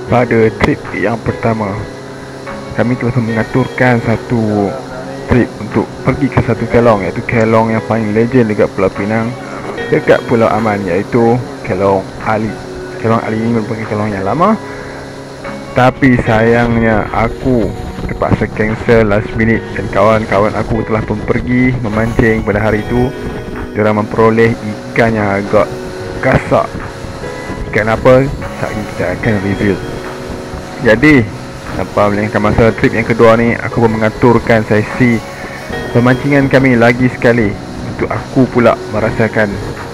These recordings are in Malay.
Pada trip yang pertama, kami telah mengaturkan satu trip untuk pergi ke satu kelong, iaitu kelong yang paling legend dekat Pulau Pinang, dekat Pulau Aman, iaitu Kelong Ali. Kelong Ali ini merupakan kelong yang lama, tapi sayangnya aku terpaksa cancel last minute, dan kawan-kawan aku telah pun pergi memancing pada hari itu. Diorang memperoleh ikan yang agak kasar. Ikan apa? Saat ini kita akan reveal. Jadi, tanpa melengahkan masa, trip yang kedua ni aku pun mengaturkan sesi pemancingan kami lagi sekali, untuk aku pula merasakan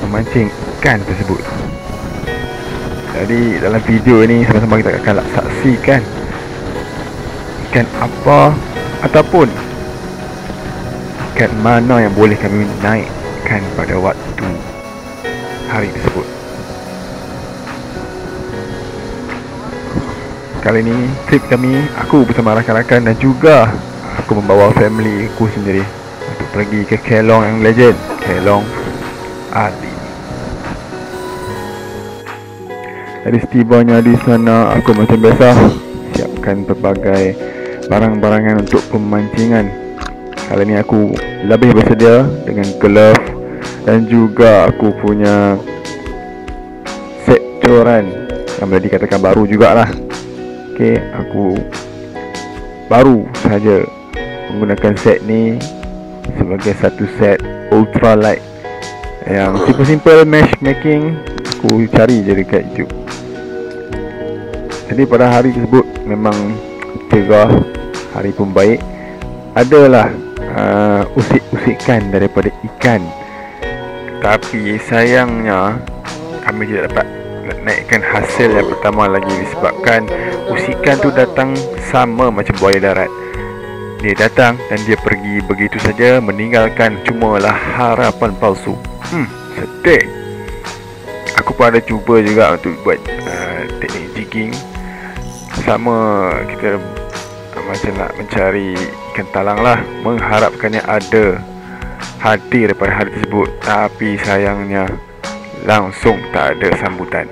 memancing ikan tersebut. Jadi dalam video ini sama-sama kita akan saksikan ikan apa ataupun ikan mana yang boleh kami naikkan pada waktu hari tersebut. Kali ini trip kami, aku bersama rakan-rakan dan juga aku membawa family aku sendiri untuk pergi ke kelong yang legend, Kelong Ali. Jadi setibanya di sana, aku macam biasa siapkan pelbagai barang-barangan untuk pemancingan. Kali ini aku lebih bersedia dengan glove dan juga aku punya set coran yang boleh dikatakan baru jugalah. Okey, aku baru saja menggunakan set ni sebagai satu set ultralight yang simple-simple matchmaking aku cari je dekat YouTube. Jadi pada hari tersebut memang cerah, hari pun baik. Adalah usik-usikan daripada ikan, tapi sayangnya kami tidak dapat naikkan hasil yang pertama lagi, disebabkan usikan tu datang sama macam buaya darat. Dia datang dan dia pergi begitu saja, meninggalkan cumalah harapan palsu. Sedih. Aku pun ada cuba juga untuk buat teknik jigging. Sama kita macam nak mencari ikan talang lah, mengharapkannya ada hadir pada hari tersebut, tapi sayangnya langsung tak ada sambutan.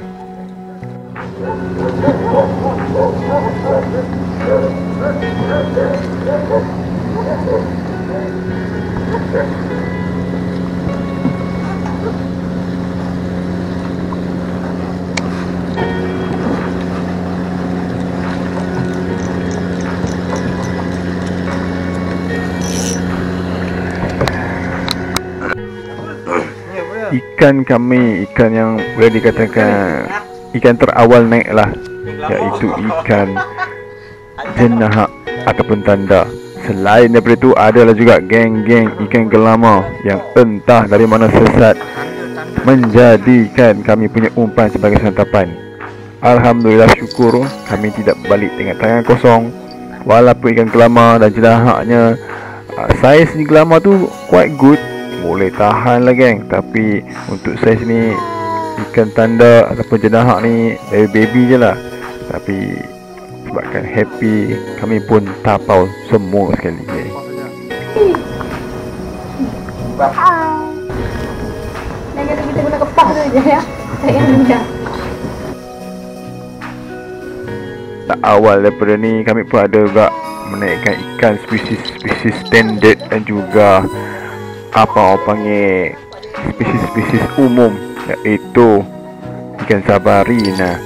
Ikan kami, ikan yang boleh dikatakan ikan terawal naik lah, iaitu ikan jenahak ataupun tanda. Selain daripada itu, adalah juga geng-geng ikan gelama yang entah dari mana sesat menjadikan kami punya umpan sebagai santapan. Alhamdulillah, syukur kami tidak balik dengan tangan kosong. Walaupun ikan gelama dan jenahaknya saiz ni gelama tu quite good, boleh tahan lah geng. Tapi untuk saiz ni ikan tanda ataupun jenahak ni baby je lah. Tapi sebabkan happy, kami pun tapau semua sekali geng. Dan kata kita guna kepah tu je ya. Tak payah minyak. Tak awal daripada ni kami pun ada juga menaikkan ikan spesies standard dan juga apa orang panggil spesies umum, iaitu ikan sabarina.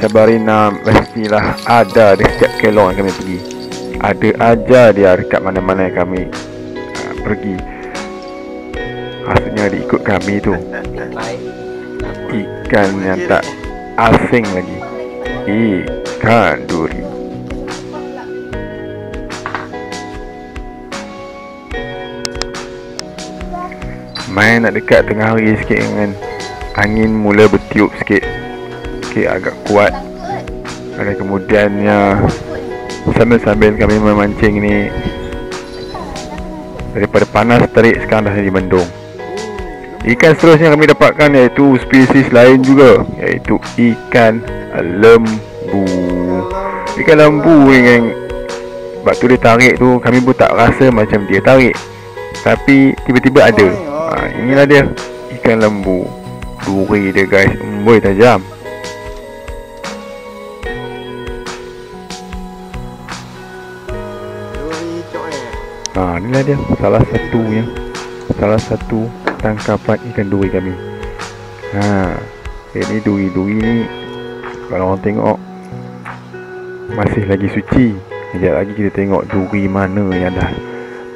Sabarina mestilah ada di setiap kelong yang kami pergi. Ada aja dia dekat mana-mana yang kami pergi. Maksudnya diikut kami tu. Ikan yang tak asing lagi, ikan duri. Main nak dekat tengah hari sikit dengan angin mula bertiup sikit, agak kuat. Dan kemudiannya sambil-sambil kami memancing ni, daripada panas terik sekarang dah jadi mendung. Ikan seterusnya kami dapatkan iaitu spesies lain juga, iaitu ikan lembu. Ikan lembu ni kan, waktu dia tarik tu kami pun tak rasa macam dia tarik, tapi tiba-tiba ada. Inilah dia ikan lembu. Duri dia guys, emboi tajam. Inilah dia salah satu tangkapan ikan duri kami. Ini duri-duri ni kalau orang tengok masih lagi suci. Sekejap lagi kita tengok duri mana yang dah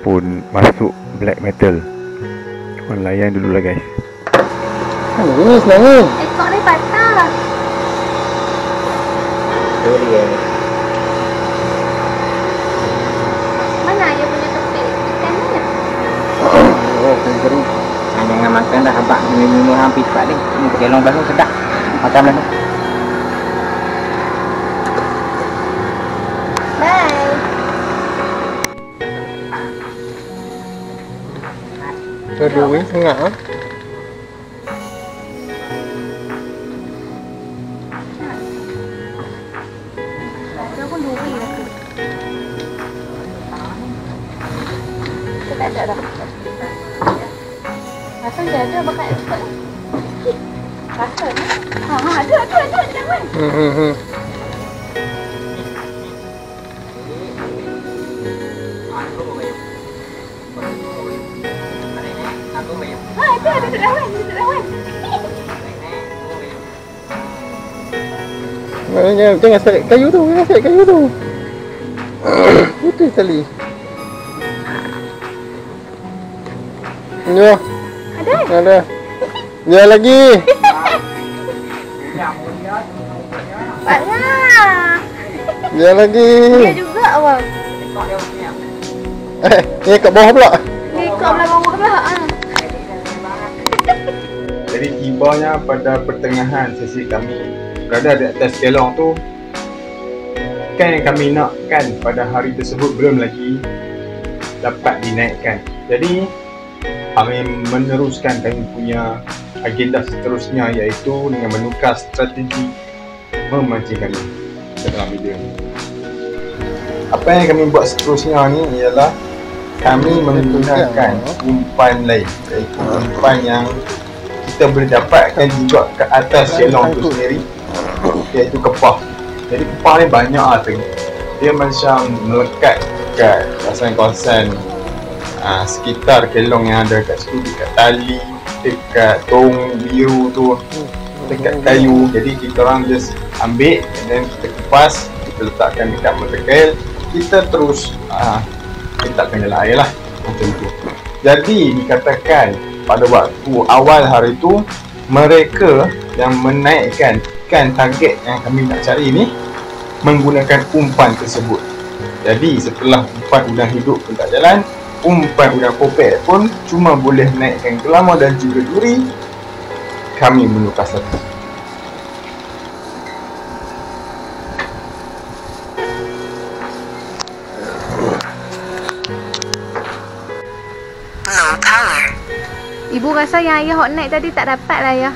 pun masuk black metal. Orang layan dulu lah guys. Nangis. Ekor ni patah. Duri Mana ayah punya topik ikan ni? Oh, kering. Jangan makan dah habak. Minum hampir cepat ni. Ini kelong basuh sedap. Makan basuh. Bye. Duri sangat ah. Dia pun duri lah tu. Kita tak ada dah. Rasa dia ada bakal expert ni. Rasa ni. Ada. Jangan. Ada duduk lawan. Jangan sarik kayu tu. Putih sekali. Ya. Ada. Ya lagi. Banyak. Ya lagi. Dia juga awak. Ni kat bawah pula. Ni kau belakang pula. Jadi tibanya pada pertengahan sesi kami berada di atas kelong tu, ikan yang kami nakkan pada hari tersebut belum lagi dapat dinaikkan. Jadi kami meneruskan kami punya agenda seterusnya, iaitu dengan menukar strategi memancing kami dalam video ini. Apa yang kami buat seterusnya ni ialah kami menggunakan umpan lain, iaitu umpan yang kita boleh dapatkan juga ke atas kelong tu sendiri, iaitu kepah. Jadi kepah ni banyak lah tu. Dia macam melekat kat kawasan-kawasan sekitar kelong yang ada kat situ, dekat tali, dekat tong biru tu, dekat kayu. Jadi kita orang just ambil dan kita kepas, kita letakkan dekat mata kita terus letakkan dalam air lah, macam tu. Jadi dikatakan pada waktu awal hari tu, mereka yang menaikkan ikan target yang kami nak cari ni menggunakan umpan tersebut. Jadi setelah umpan udang hidup pun tak jalan, umpan udang popek pun cuma boleh naikkan kelama dan juga duri, kami menukar satu. Ibu rasa yang ayah hot naik tadi tak dapat lah ayah.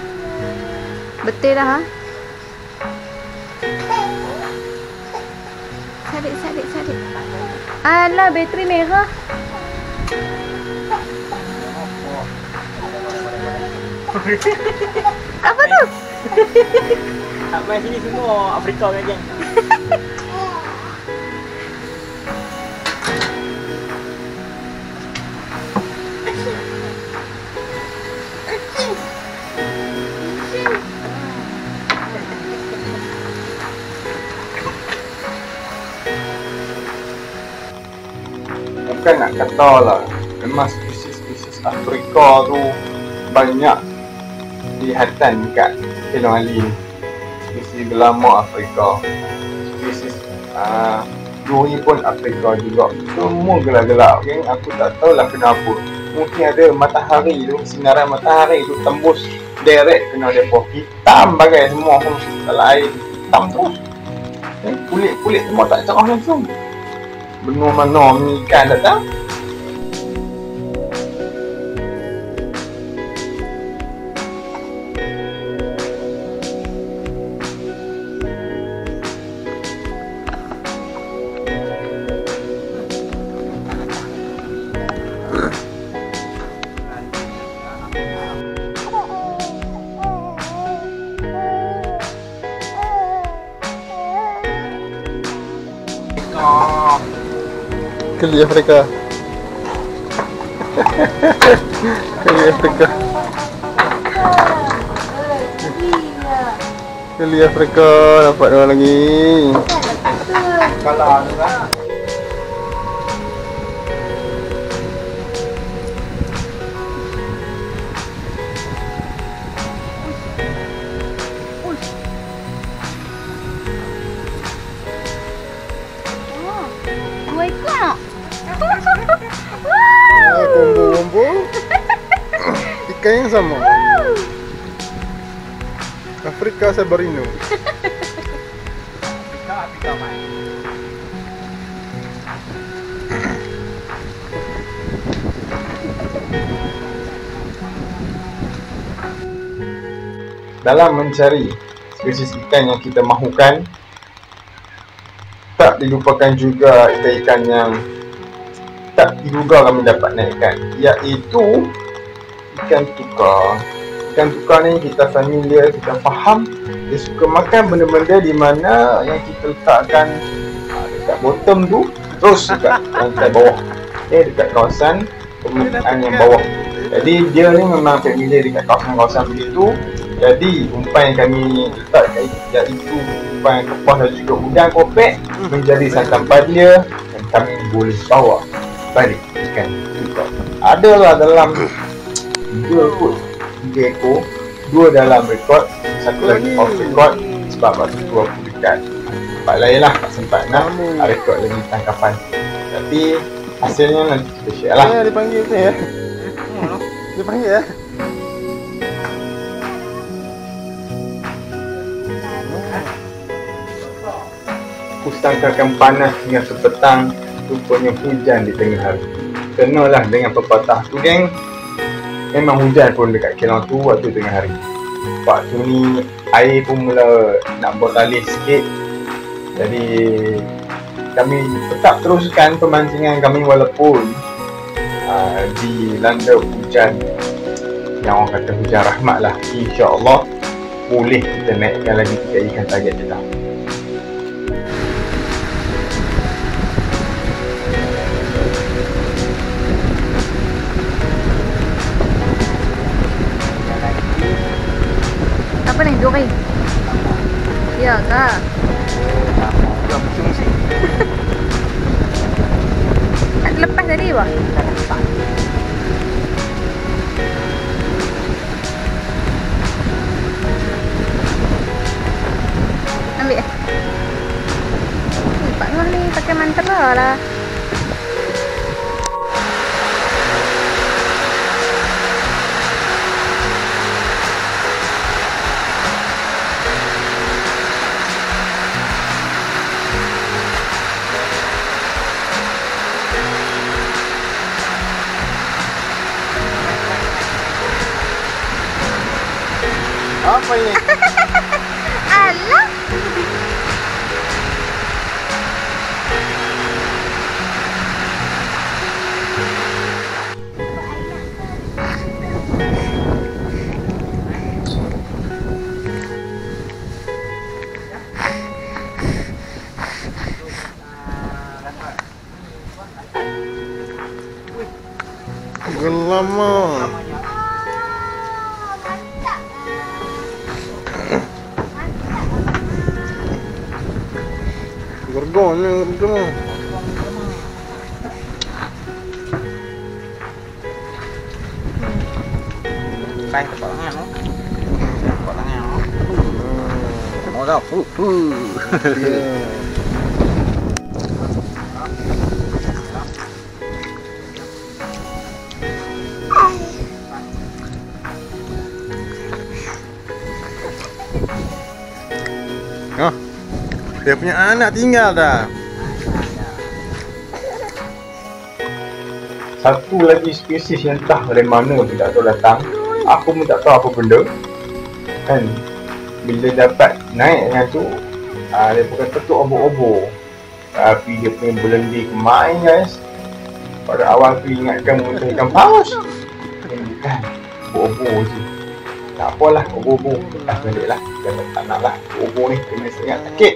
Betul dah ha? Sadik. Alah, bateri merah. Apa tu? Abang sini semua Afrika kan geng. Bukan nak kata lah, memang spesies-spesies Afrika tu banyak kelihatan kat kelong ali ni. Spesies gelama Afrika, spesies duri pun Afrika juga. Semua gelap-gelap geng. Aku tak tahulah kenapa. Mungkin ada matahari tu, sinaran matahari tu tembus direct kena depa. Hitam bagai semua pun dalam air, hitam terus. Kulit-kulit semua tak cerah langsung. Benua mana ni ikan datang? Keli Afrika. Kali Afrika. Kali Afrika dapat dua lagi. Kalau tu kan. Dua ekor nak? Kombo-kombo. Ikan yang sama. Afrika Sabarino. Afrika mai. Dalam mencari spesies ikan yang kita mahukan, tak dilupakan juga ikan-ikan yang tak diduga kami dapat naikkan, iaitu ikan tukar. Ikan tukar ni kita familiar, kita faham dia suka makan benda-benda di mana yang kita letakkan dekat bottom tu, terus dekat lantai bawah, dekat kawasan permukaan yang bawah. Jadi dia ni memang familiar dekat kawasan-kawasan begitu. Jadi umpan yang kami letak iaitu umpan kepas dan juga udang kopek menjadi santapan dia, dan kami boleh bawa balik ikan tukar. Adalah dalam 3 ekor, 2 dalam rekod, 1 lagi off record sebab waktu tu aku dekat tempat lain lah, tak sempat nak rekod lagi tangkapan. Tapi hasilnya nanti kita share lah. Dia panggil tu ya. Dia panggil ya. Aku sangkakan panas hingga sepetang, rupanya hujan di tengah hari. Kenalah dengan pepatah tu geng. Memang hujan pun dekat kilang tu waktu tengah hari. Waktu ni air pun mula nak bertalih sikit. Jadi kami tetap teruskan pemancingan kami walaupun dilanda hujan yang orang kata hujan rahmat lah. InsyaAllah boleh kita naikkan lagi 3 ikan target kita. Apa ni? Duri? Ya kah? Dia pusing sih. Tak lepas tadi apa? Ambil Pak Nur ni pakai mantra lah. Apa ini? Alah. Lama. Gorgon ni, gorgon. Sai ke tangan lo. Ke tangan lo. Mau dah. Dia punya anak tinggal dah. Satu lagi spesies yang entah dari mana pun tak tahu datang. Aku pun tak tahu apa benda. Kan bila dapat naik dengan tu, dia bukan ketuk obo-obo, tapi dia punya berlendir kemain guys. Pada awal tu ingatkan muntah ikan paus. Bukan, obo-obo je. Tak apalah, obo-obo. Tak balik lah, jangan tak nak lah. Obo ni kena sangat sakit.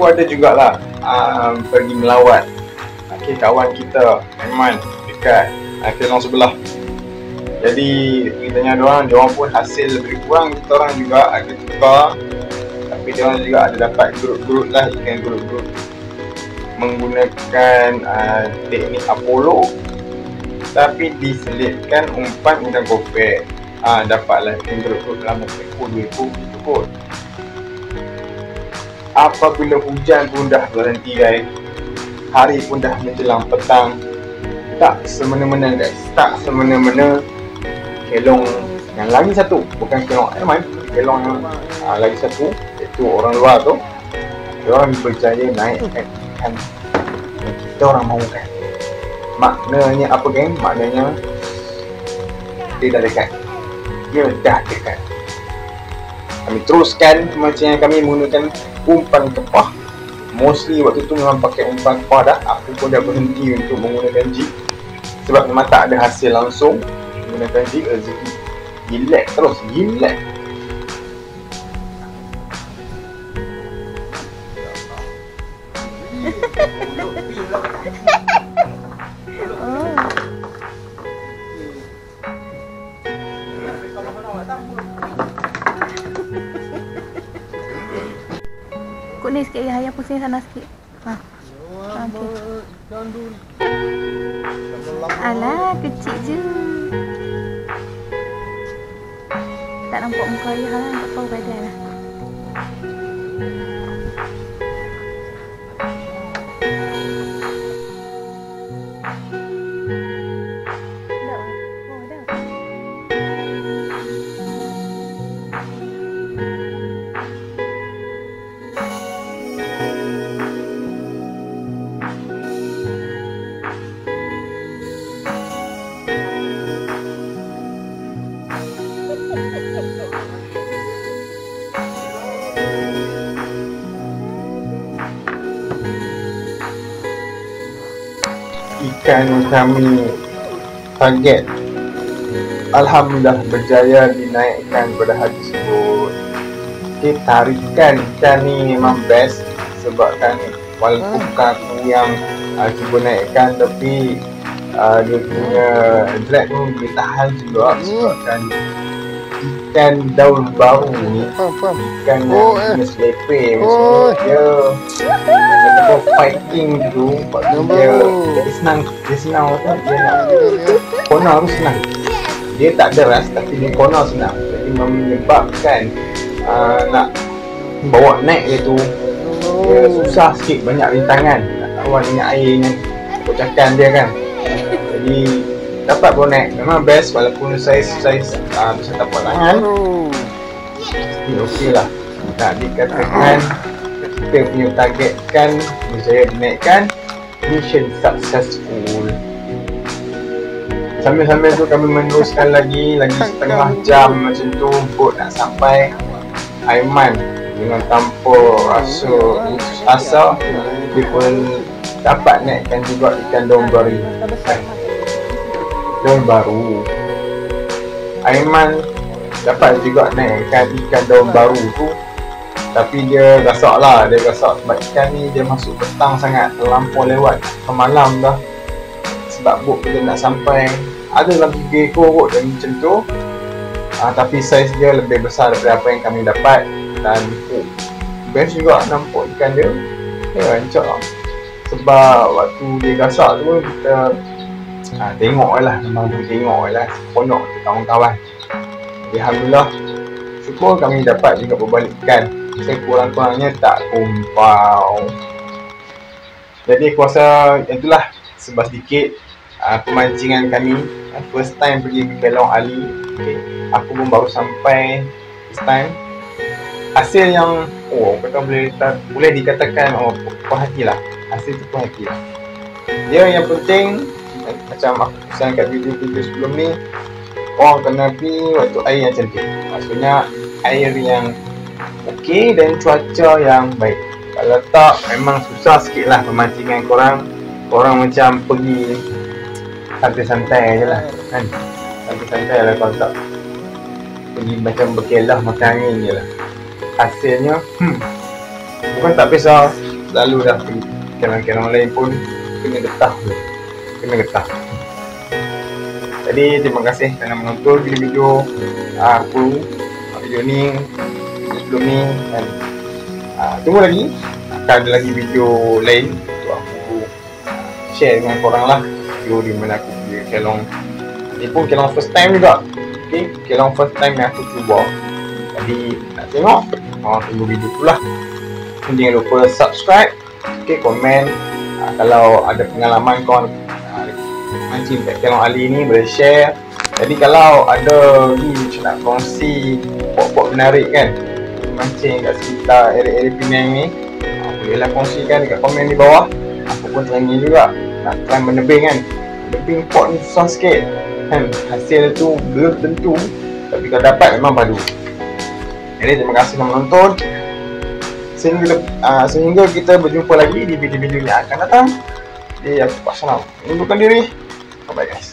Aku ada jugalah pergi melawat kawan kita Aiman dekat kelong sebelah. Jadi kita tanya diorang pun hasil lebih kurang kita orang juga ada tukar. Tapi diorang juga ada dapat grup-grup lah, ikan grup-grup menggunakan teknik Apollo, tapi diselipkan umpan udang kopek. Dapatlah ikan grup-grup dalam 1 ekor 2 ekor gitu kot. Apabila hujan pun dah berhenti guys, hari pun dah menjelang petang, tak semena-mena guys, tak semena-mena kelong yang lagi satu, bukan kelong Aiman, kelong yang lagi satu, iaitu orang luar tu, diorang berjaya naikkan ikan yang kita orang mahukan. Maknanya apa geng? Maknanya dia dah dekat, dia dah dekat. Kami teruskan pemancingan kami menggunakan umpan kepah. Mostly waktu tu memang pakai umpan kepah dah. Aku pun dah berhenti untuk menggunakan jig, sebab memang tak ada hasil langsung menggunakan jig. Rezeki gilek terus, gilek. Kut ni sikit ya, ayah pusing sana sikit. Okey. Alah, kecil je. Tak nampak muka ayah lah, nampak tahu badan lah. Ikan kami target alhamdulillah berjaya dinaikkan pada hari tersebut. Okay, tarikan ikan ni memang best sebab kan walaupun bukan aku yang cuba naikkan, tapi dia punya drag tu boleh tahan juga sebabkan ikan daun baru ni, ikan yang jenis lepe, maksudnya dia betul fighting tu, dia senang tu, dia nak corner tu senang, dia tak deras tapi dia corner senang, jadi menyebabkan nak bawa naik dia tu dia susah sikit, banyak rintangan nak lawan dengan air dengan kocakan dia kan. Jadi dapat bawa naik, memang best walaupun saiz besar tapak tangan, okey lah. Tak dikatakan kita punya target kan berjaya dinaikkan, mission successful. Sambil-sambil tu kami meneruskan lagi setengah jam macam tu, bot nak sampai. Aiman dengan tanpa rasa putus asa, dia pun dapat naikkan juga ikan daun baru. Daun baru. Aiman dapat juga naikkan ikan daun baru tu, tapi dia gasak lah, sebab ikan ni dia masuk petang sangat, terlampau lewat ke malam dah, sebab bot kita nak sampai ada dalam 3 ekor kot dan macam tu. Tapi saiz dia lebih besar daripada apa yang kami dapat, dan best juga nampak ikan dia. Rancak lah. Sebab waktu dia gasak tu kita tengok lah, memang tengok lah, seronok tu kawan-kawan. Alhamdulillah, syukur kami dapat juga berbalik ikan. Saya kurang-kurangnya tak kumpau. Jadi aku rasa itulah sebab sedikit pemancingan kami. First time pergi ke Kelong Ali. Okay. Aku pun baru sampai first time. Hasil yang kata boleh dikatakan puas hati lah. Hasil tu puas hati lah. Dia yang penting macam aku pesan kat video-video sebelum ni, orang kena pergi waktu air yang cantik. Maksudnya air yang okey dan cuaca yang baik. Kalau tak memang susah sikit lah pemancingan korang. Korang macam pergi santai-santai je lah kan. Santai-santai lah kalau tak pergi macam berkelah makan angin je lah. Hasilnya bukan tak biasa, selalu dah pergi kelang-kelang lain pun kena getah je. Kena getah. Jadi terima kasih kerana menonton video-video aku, video ni, sebelum ni, dan tunggu lagi akan ada lagi video lain untuk aku share dengan korang lah. Video di mana aku pergi kelong. Ni pun kelong first time juga. Okay, kelong first time yang aku cuba. Jadi nak tengok, tunggu video tu lah. Jangan lupa subscribe, okay, komen. Kalau ada pengalaman korang mancing kat Kelong Ali ni, boleh share. Jadi kalau ada ni macam nak kongsi spot-spot menarik kan, mancing kat sekitar area-area Penang ni, bolehlah kongsikan dekat komen di bawah. Aku pun teringin juga nak try menebing kan. Menebing pot ni susah sikit kan, hasil tu belum tentu, tapi kalau dapat memang padu. Jadi terima kasih telah menonton. Sehingga kita berjumpa lagi di video-video yang akan datang. Jadi aku pasal nak mengundurkan diri. Bye guys.